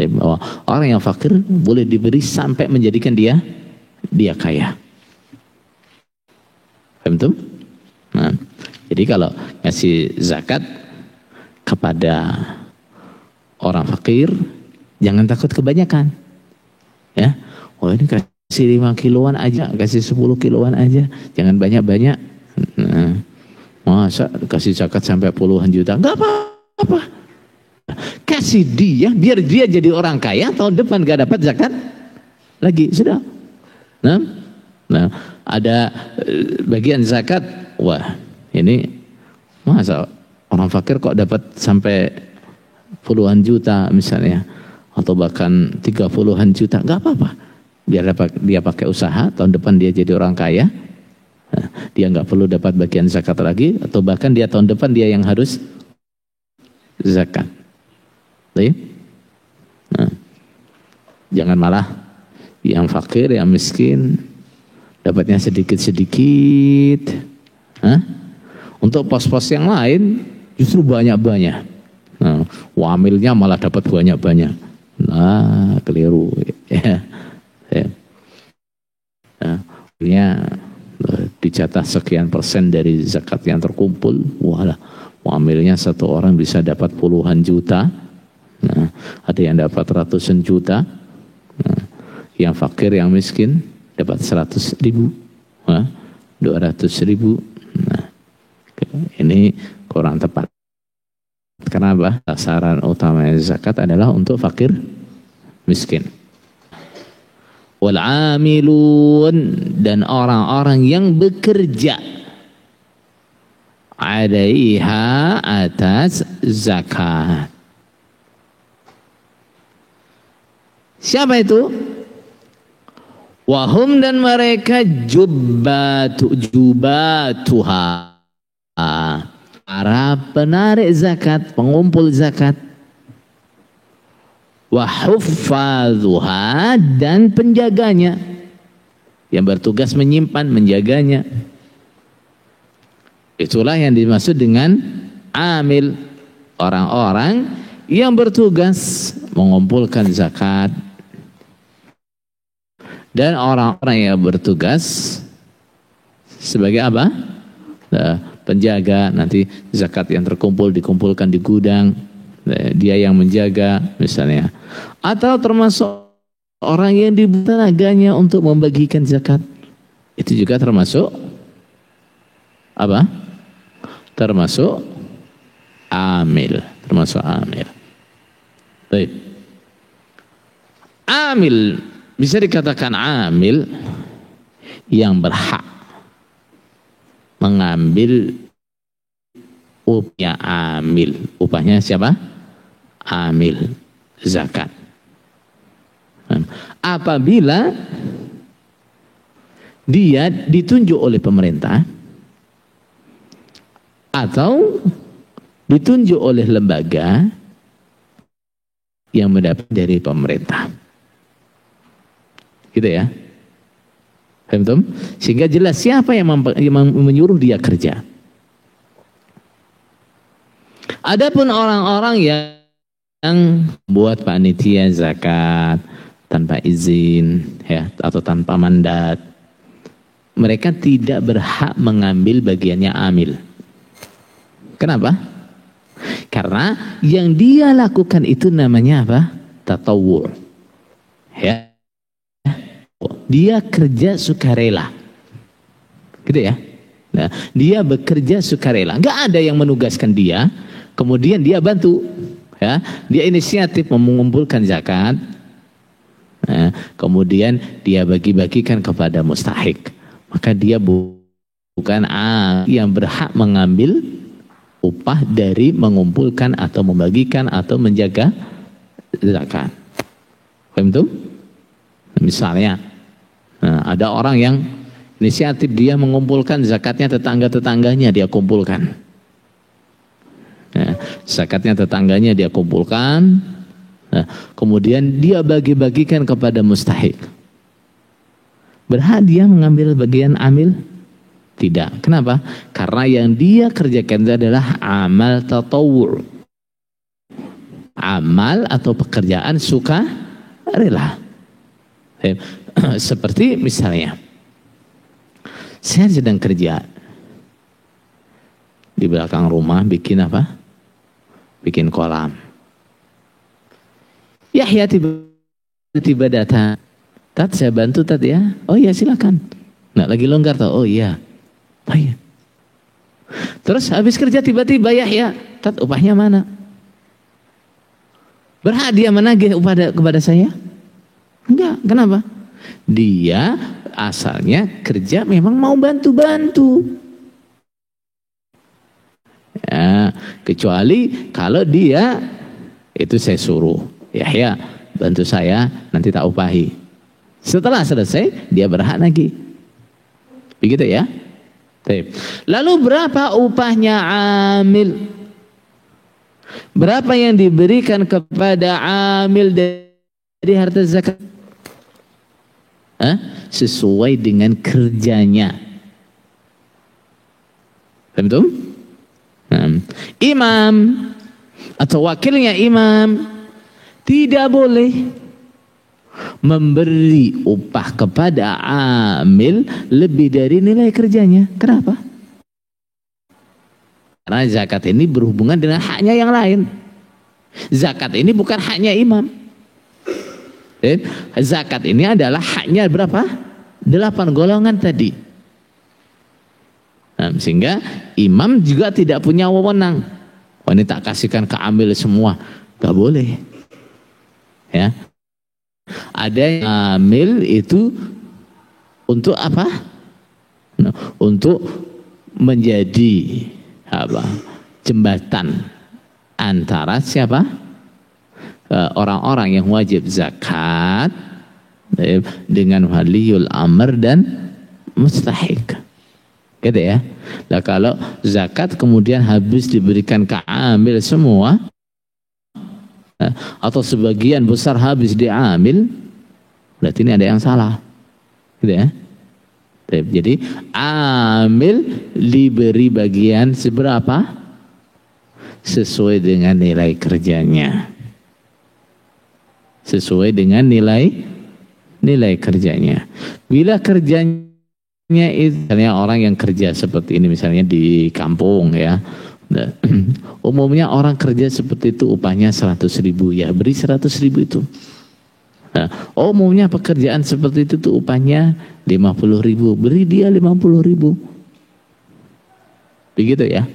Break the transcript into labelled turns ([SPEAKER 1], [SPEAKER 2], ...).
[SPEAKER 1] Bahwa orang yang fakir boleh diberi sampai menjadikan dia kaya. Paham tuh? Nah, jadi kalau ngasih zakat kepada orang fakir, jangan takut kebanyakan. Ya, oh ini kasih 5 kiloan aja, kasih 10 kiloan aja, jangan banyak-banyak. Nah, masa kasih zakat sampai puluhan juta? Enggak apa-apa. Kasih dia, biar dia jadi orang kaya, tahun depan gak dapat zakat lagi, sudah. Nah, ada bagian zakat, wah ini masa orang fakir kok dapat sampai puluhan juta misalnya, atau bahkan 30-an juta, gak apa-apa. Biar dia pakai usaha, tahun depan dia jadi orang kaya, nah, dia gak perlu dapat bagian zakat lagi, atau bahkan dia tahun depan dia yang harus zakat. Nah, jangan malah yang fakir, yang miskin dapatnya sedikit-sedikit. Untuk pos-pos yang lain justru banyak-banyak. Nah, wamilnya malah dapat banyak-banyak. Nah, keliru. Dicatat sekian persen dari zakat yang terkumpul, walah, wamilnya satu orang bisa dapat puluhan juta. Nah, ada yang dapat ratusan juta. Nah, yang fakir, yang miskin dapat 100.000, 200.000. Nah, ini kurang tepat. Kenapa? Sasaran utama zakat adalah untuk fakir, miskin. Wal amilun, dan orang-orang yang bekerja alaiha, atas zakat. Siapa itu? Wahum, dan mereka jubatuha, para penarik zakat, pengumpul zakat. Wahuffadhuha, dan penjaganya, yang bertugas menyimpan, menjaganya. Itulah yang dimaksud dengan amil, orang-orang yang bertugas mengumpulkan zakat. Dan orang-orang yang bertugas sebagai apa? Penjaga, nanti zakat yang terkumpul dikumpulkan di gudang, dia yang menjaga misalnya. Atau termasuk orang yang diberi tenaganya untuk membagikan zakat, itu juga termasuk apa? Termasuk amil, termasuk amil. Baik. Amil bisa dikatakan amil yang berhak mengambil upahnya amil. Upahnya siapa? Amil zakat. Apabila dia ditunjuk oleh pemerintah atau ditunjuk oleh lembaga yang mendapat dari pemerintah. Gitu ya. Paham? Sehingga jelas siapa yang menyuruh dia kerja. Adapun orang-orang yang buat panitia zakat tanpa izin, ya, atau tanpa mandat, mereka tidak berhak mengambil bagiannya amil. Kenapa? Karena yang dia lakukan itu namanya apa? Tatawwu'. Ya. Dia kerja sukarela. Gitu ya. Nah, dia bekerja sukarela. Enggak ada yang menugaskan dia, kemudian dia bantu. Ya, dia inisiatif mengumpulkan zakat. Nah, kemudian dia bagi-bagikan kepada mustahik. Maka dia bukan yang berhak mengambil upah dari mengumpulkan atau membagikan atau menjaga zakat. Paham itu? Misalnya, nah, ada orang yang inisiatif dia mengumpulkan zakatnya tetangga-tetangganya dia kumpulkan. Nah, zakatnya tetangganya dia kumpulkan. Nah, kemudian dia bagi-bagikan kepada mustahik. Berhak dia mengambil bagian amil? Tidak. Kenapa? Karena yang dia kerjakan adalah amal tatawwu'. amal atau pekerjaan suka rela. Seperti misalnya saya sedang kerja di belakang rumah bikin apa? Bikin kolam. Yahya tiba-tiba datang. Tat, saya bantu Tat ya. Oh iya silakan. Nggak lagi longgar tau. Oh iya. Oh iya. Terus habis kerja tiba-tiba Yahya, Tat, upahnya mana? Berhak dia menagih upah kepada saya? Enggak. Kenapa? Dia asalnya kerja memang mau bantu-bantu. Ya, kecuali kalau dia itu saya suruh, Yahya bantu saya, nanti tak upahi. Setelah selesai dia berhak lagi. Begitu ya. Lalu berapa upahnya amil? Berapa yang diberikan kepada amil dari harta zakat? Sesuai dengan kerjanya. Betul? Imam atau wakilnya imam tidak boleh memberi upah kepada amil lebih dari nilai kerjanya. Kenapa? Karena zakat ini berhubungan dengan haknya yang lain. Zakat ini bukan haknya imam. Zakat ini adalah haknya berapa? 8 golongan tadi. Sehingga imam juga tidak punya wewenang. Oh, ini tak kasihkan ke amil semua. Gak boleh. Ya. Ada yang amil itu untuk apa? Untuk menjadi apa? Jembatan antara siapa? Orang-orang yang wajib zakat dengan waliul amr dan mustahik. Gitu ya. Nah, kalau zakat kemudian habis diberikan ke amil semua, atau sebagian besar habis diambil, berarti ini ada yang salah. Gitu ya. Jadi amil diberi bagian seberapa? Sesuai dengan nilai kerjanya. Sesuai dengan nilai kerjanya. Bila kerjanya itu, misalnya orang yang kerja seperti ini misalnya di kampung ya, umumnya orang kerja seperti itu upahnya 100.000, ya beri 100.000 itu. Nah, umumnya pekerjaan seperti itu tuh upahnya 50.000, beri dia 50.000. Begitu ya.